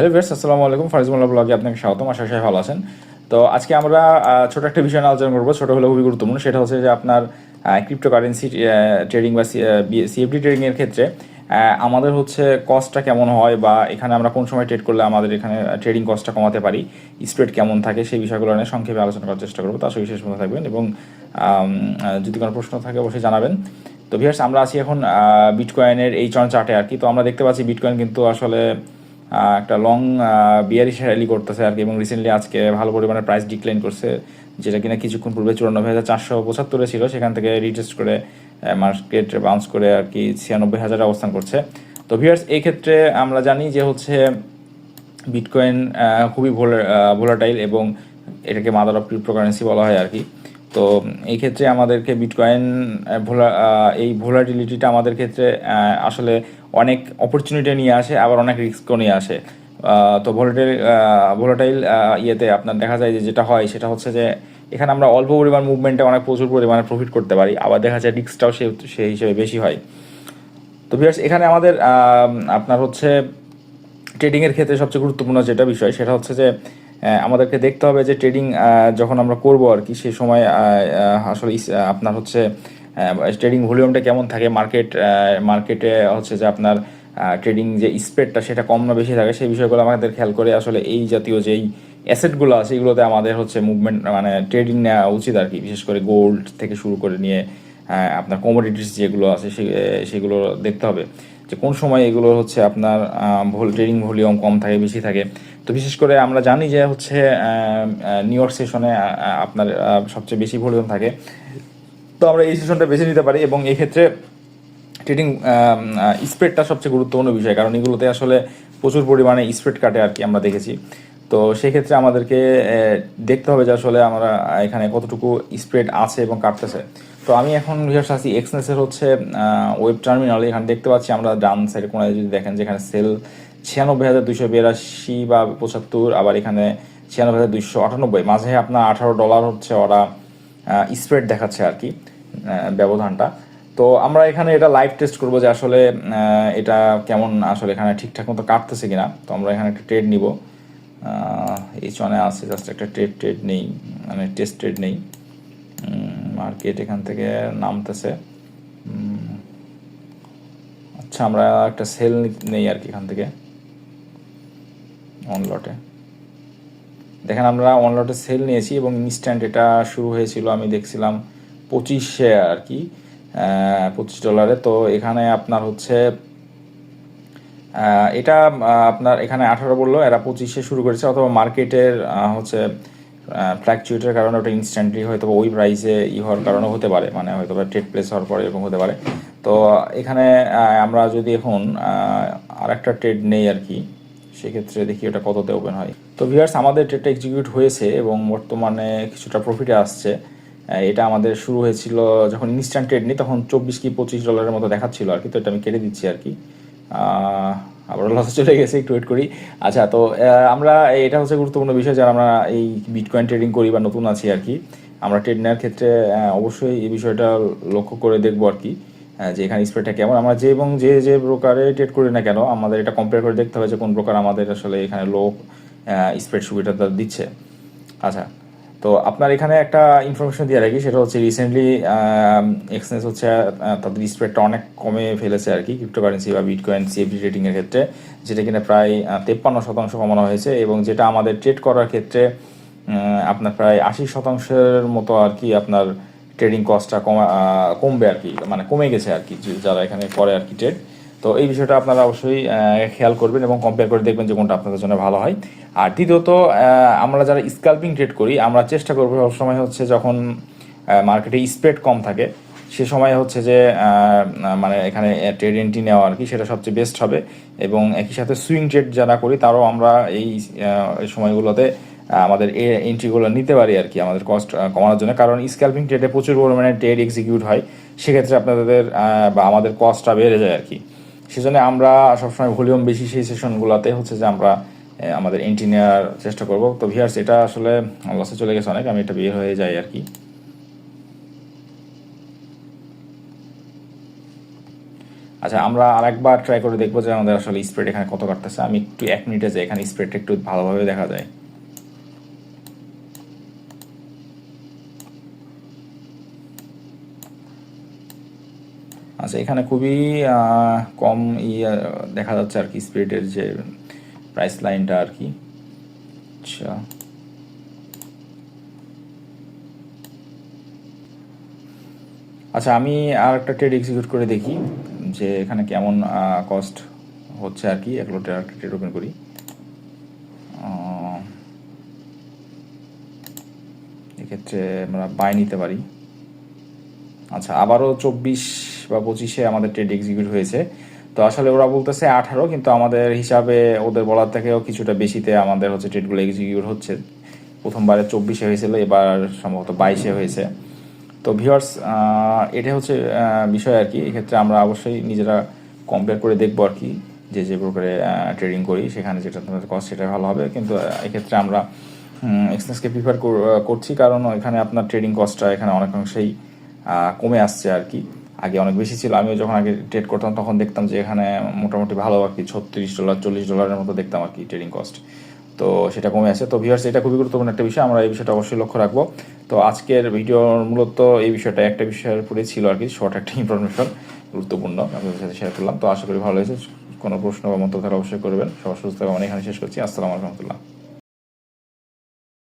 Hello viewers, আসসালামু আলাইকুম। ফারিজুল্লাহ ব্লগে আপনাকে স্বাগতম। আশা করি ভালো আছেন। তো আজকে আমরা ছোট একটা বিষয় নিয়ে আলোচনা করবো। ছোট হলে খুবই গুরুত্বপূর্ণ। সেটা হচ্ছে যে আপনার ক্রিপ্টোকারেন্সি ট্রেডিং বা সিএফডি ট্রেডিংয়ের ক্ষেত্রে আমাদের হচ্ছে কস্টটা কেমন হয়, বা এখানে আমরা কোন সময় ট্রেড করলে আমাদের এখানে ট্রেডিং কস্টটা কমাতে পারি, স্প্রেড কেমন থাকে, সেই বিষয়গুলো নিয়ে সংক্ষেপে আলোচনা করার চেষ্টা করবো। তার সঙ্গে বিশেষ মতো থাকবেন এবং যদি কোনো প্রশ্ন থাকে অবশ্যই জানাবেন। তো ভিউয়ার্স, আমরা আছি এখন বিটকয়েনের এই চার্টে আর কি। তো আমরা দেখতে পাচ্ছি বিটকয়েন কিন্তু আসলে একটা লং বিয়ারিশ র্যালি করতেছে আর কি, এবং রিসেন্টলি আজকে ভালো পরিমাণে প্রাইস ডিক্লাইন করছে, যেটা কিনা কিছুক্ষণ পূর্বে 94,475 ছিল, সেখান থেকে রিটেস্ট করে মার্কেট বাউন্স করে আর কি 96,000 অবস্থান করছে। তো ভিউয়ার্স, এই ক্ষেত্রে আমরা জানি যে হচ্ছে বিটকয়েন খুবই ভোলাটাইল, এবং এটাকে মাদার অফ ক্রিপ্টোকারেন্সি বলা হয় আর কি। তো এই ক্ষেত্রে আমাদেরকে বিটকয়েন এই ভোলাটিলিটিটা আমাদের ক্ষেত্রে আসলে অনেক অপরচুনিটি নিয়ে আসে, আবার অনেক রিস্কও নিয়ে আসে। তো ভোলাটাইল ইয়েতে আপনার দেখা যায় যে যেটা হয় সেটা হচ্ছে যে এখানে আমরা অল্প পরিমাণ মুভমেন্টে অনেক প্রচুর পরিমাণে প্রফিট করতে পারি, আবার দেখা যায় রিস্কটাও সেই হিসেবে বেশি হয়। তো ভিউয়ার্স, এখানে আমাদের আপনার হচ্ছে ট্রেডিংয়ের ক্ষেত্রে সবচেয়ে গুরুত্বপূর্ণ যেটা বিষয় সেটা হচ্ছে যে আমাদেরকে দেখতে হবে যে ট্রেডিং যখন আমরা করব আর কি, সেই সময় আসলে আপনার হচ্ছে ট্রেডিং ভলিউমটা কেমন থাকে, মার্কেটে হচ্ছে যে আপনার ট্রেডিং যে স্প্রেডটা সেটা কম না বেশি থাকে, সেই বিষয়গুলো আমাদের খেয়াল করে আসলে এই জাতীয় যেই অ্যাসেটগুলো আছে এগুলোতে আমাদের হচ্ছে মুভমেন্ট মানে ট্রেডিং নেওয়া উচিত আর কি। বিশেষ করে গোল্ড থেকে শুরু করে নিয়ে আপনার কমোডিটিস যেগুলো আছে সেগুলো দেখতে হবে যে কোন সময় এগুলো হচ্ছে আপনার ট্রেডিং ভলিউম কম থাকে বেশি থাকে। তো বিশেষ করে আমরা জানি যে হচ্ছে নিউ ইয়র্ক সেশনে আপনার সবচেয়ে বেশি ভলিউম থাকে। তো আমরা এই সেশনটা বেছে নিতে পারি, এবং এই ক্ষেত্রে ট্রেডিং স্প্রেডটা সবচেয়ে গুরুত্বপূর্ণ বিষয়, কারণ এগুলোতে আসলে প্রচুর পরিমাণে স্প্রেড কাটে আর কি, আমরা দেখেছি। তো সেক্ষেত্রে আমাদেরকে দেখতে হবে যে আসলে আমরা এখানে কতটুকু স্প্রেড আছে এবং কাটতেছে। তো আমি এখন ভিউয়ার্স আছি এক্সনেসের হচ্ছে ওয়েব টার্মিনাল। এখানে দেখতে পাচ্ছি আমরা ডান সাইডে কোনায় যদি দেখেন, যেখানে সেল 96,282 বা 75, আবার এখানে 96,298, মাঝে আপনার $18 হচ্ছে ওরা স্প্রেড দেখাচ্ছে আর কি, ব্যবধানটা। তো আমরা এখানে এটা লাইভ টেস্ট করবো যে আসলে এটা কেমন আসলে এখানে ঠিকঠাক মতো কাটতেছে কিনা। তো আমরা এখানে একটা ট্রেড নিব, এই চনে আছে, জাস্ট একটা ট্রেড নেই, মানে টেস্ট ট্রেড নেই। মার্কেট এখান থেকে নামতেছে। আচ্ছা, আমরা একটা সেল নেই আর কি এখান থেকে অন লটে। দেখেন, আমরা অন লটে সেল নিয়েছি এবং ইনস্ট্যান্ট এটা শুরু হয়েছিল আমি দেখছিলাম 25-এ আর কি, $25। তো এখানে আপনার হচ্ছে এটা আপনার এখানে 18 বললো, এরা 25-এ শুরু করেছে, অথবা মার্কেটের হচ্ছে ফ্ল্যাকচুয়েটের কারণে ওটা ইনস্ট্যান্টলি হয়তো ওই প্রাইসে হওয়ার কারণেও হতে পারে, মানে হয়তো ট্রেড প্লেস হওয়ার পরে এরকম হতে পারে। তো এখানে আমরা যদি এখন আর একটা ট্রেড নেই আর কি, সেক্ষেত্রে দেখি ওটা কততে ওপেন হয়। তো ভিউয়ার্স, আমাদের ট্রেডটা এক্সিকিউট হয়েছে এবং বর্তমানে কিছুটা প্রফিটে আসছে। এটা আমাদের শুরু হয়েছিল যখন ইনস্ট্যান্ট ট্রেড নিই, তখন 24 কি $25 মতো দেখাচ্ছিল আর কি। তো এটা আমি কেটে দিচ্ছি আর কি। আবার লসে চলে গেছে, একটু ওয়েট করি। আচ্ছা, তো আমরা এটা হচ্ছে গুরুত্বপূর্ণ বিষয়, যারা আমরা এই বিটকয়েন ট্রেডিং করি বা নতুন আছি আর কি, আমরা ট্রেড নেওয়ার ক্ষেত্রে অবশ্যই এই বিষয়টা লক্ষ্য করে দেখবো আর কি, যে এখানে স্প্রেডটা কেমন। আমরা যে ব্রোকারে ট্রেড করি না কেন, আমাদের এটা কম্পেয়ার করে দেখতে হবে যে কোন ব্রোকার আমাদের আসলে এখানে লো স্প্রেড সুবিধাটা দিচ্ছে। আচ্ছা, তো আপনার এখানে একটা ইনফরমেশন দিয়ে রাখি, সেটা হচ্ছে রিসেন্টলি এক্সচেঞ্জ হচ্ছে তাদের স্প্রেডটা অনেক কমে ফেলেছে আর কি, ক্রিপ্টোকারেন্সি বা বিটকয়েন সিএফডি ট্রেডিংয়ের ক্ষেত্রে, যেটা কিনা প্রায় 53% কমানো হয়েছে, এবং যেটা আমাদের ট্রেড করার ক্ষেত্রে আপনার প্রায় 80%-এর মতো আর কি আপনার ট্রেডিং কস্টটা কমবে আর কি, মানে কমে গেছে আর কি, যারা এখানে করে আর কি ট্রেড। তো এই বিষয়টা আপনারা অবশ্যই খেয়াল করবেন এবং কম্পেয়ার করে দেখবেন যে কোনটা আপনাদের জন্য ভালো হয়। আর দ্বিতীয়ত, আমরা যারা স্ক্যাল্পিং ট্রেড করি, আমরা চেষ্টা করবো সবসময় হচ্ছে যখন মার্কেটে স্প্রেড কম থাকে সে সময় হচ্ছে যে মানে এখানে ট্রেড এন্ট্রি নেওয়া আর কি, সেটা সবচেয়ে বেস্ট হবে। এবং একই সাথে সুইং ট্রেড যারা করি তারাও আমরা এই সময়গুলোতে আমাদের এন্ট্রিগুলো নিতে পারি আর কি, আমাদের কস্ট কমানোর জন্য। কারণ স্ক্যাল্পিং ট্রেডে প্রচুর পরিমাণে ট্রেড এক্সিকিউট হয়, সেক্ষেত্রে আপনাদের বা আমাদের কস্টটা বেড়ে যায় আর কি। সেজন্য আমরা সবসময় ভলিউম বেশি সেই সেশনগুলোতে হচ্ছে যে আমরা আমাদের এন্ট্রি নেওয়ার চেষ্টা করব। তো ভিউয়ার্স, এটা আসলে লসে চলে গেছে অনেক, আমি এটা বের হয়ে যাই আর কি। আচ্ছা, আমরা আরেকবার ট্রাই করে দেখবো যে আমাদের আসলে স্প্রেড এখানে কত কাটতেছে। আমি একটু 1 মিনিটে যাই, এখানে স্প্রেডটা একটু ভালোভাবে দেখা যায়। আচ্ছা, এখানে খুবই কম দেখা যাচ্ছে আর কি স্প্রেডের যে প্রাইস লাইনটা আর কি। আচ্ছা, আচ্ছা, আমি আর একটা ট্রেড এক্সিকিউট করে দেখি যে এখানে কেমন কস্ট হচ্ছে আর কি। এক লোটের আর একটা ট্রেড ওপেন করি। এক্ষেত্রে আমরা বাই নিতে পারি। আচ্ছা, আবারও 24 বা 25-এ আমাদের ট্রেড এক্সিকিউট হয়েছে। তো আসলে ওরা বলতেছে 18, কিন্তু আমাদের হিসাবে ওদের বলার থেকেও কিছুটা বেশিতে আমাদের হচ্ছে ট্রেডগুলো এক্সিকিউট হচ্ছে। প্রথমবারে 24-এ হয়েছিল, এবার সম্ভবত 22-এ হয়েছে। তো ভিউয়ার্স, এটা হচ্ছে বিষয় আর কি। এক্ষেত্রে আমরা অবশ্যই নিজেরা কম্পেয়ার করে দেখবো আর কি, যে যে ব্রোকারে ট্রেডিং করি সেখানে যেটা তোমাদের কস্ট সেটা ভালো হবে। কিন্তু এক্ষেত্রে আমরা এক্সচেঞ্জকে প্রিফার করছি, কারণ এখানে আপনার ট্রেডিং কস্টটা এখানে অনেকাংশেই কমে আসছে আর কি। আগে অনেক বেশি ছিল, আমিও যখন আগে ট্রেড করতাম তখন দেখতাম যে এখানে মোটামুটি ভালো আর কি $36 $40 মতো দেখতাম আর কি ট্রেডিং কস্ট। তো সেটা কমে আসে। তো ভিউয়ার্স, এটা খুবই গুরুত্বপূর্ণ একটা বিষয়, আমরা এই বিষয়টা অবশ্যই লক্ষ্য রাখবো। তো আজকের ভিডিওর মূলত এই বিষয়টা একটা বিষয়ের উপরে ছিল আর কি, শর্ট একটা ইনফরমেশন, গুরুত্বপূর্ণ আপনাদের সাথে শেয়ার করলাম। তো আশা করি ভালো হয়েছে। কোনো প্রশ্ন বা মন্তব্য থাকলে অবশ্যই করবেন। সবার সুস্থ থাকবেন। এখানে শেষ করছি। আসসালামু আলাইকুম রহমতুল্লাহ।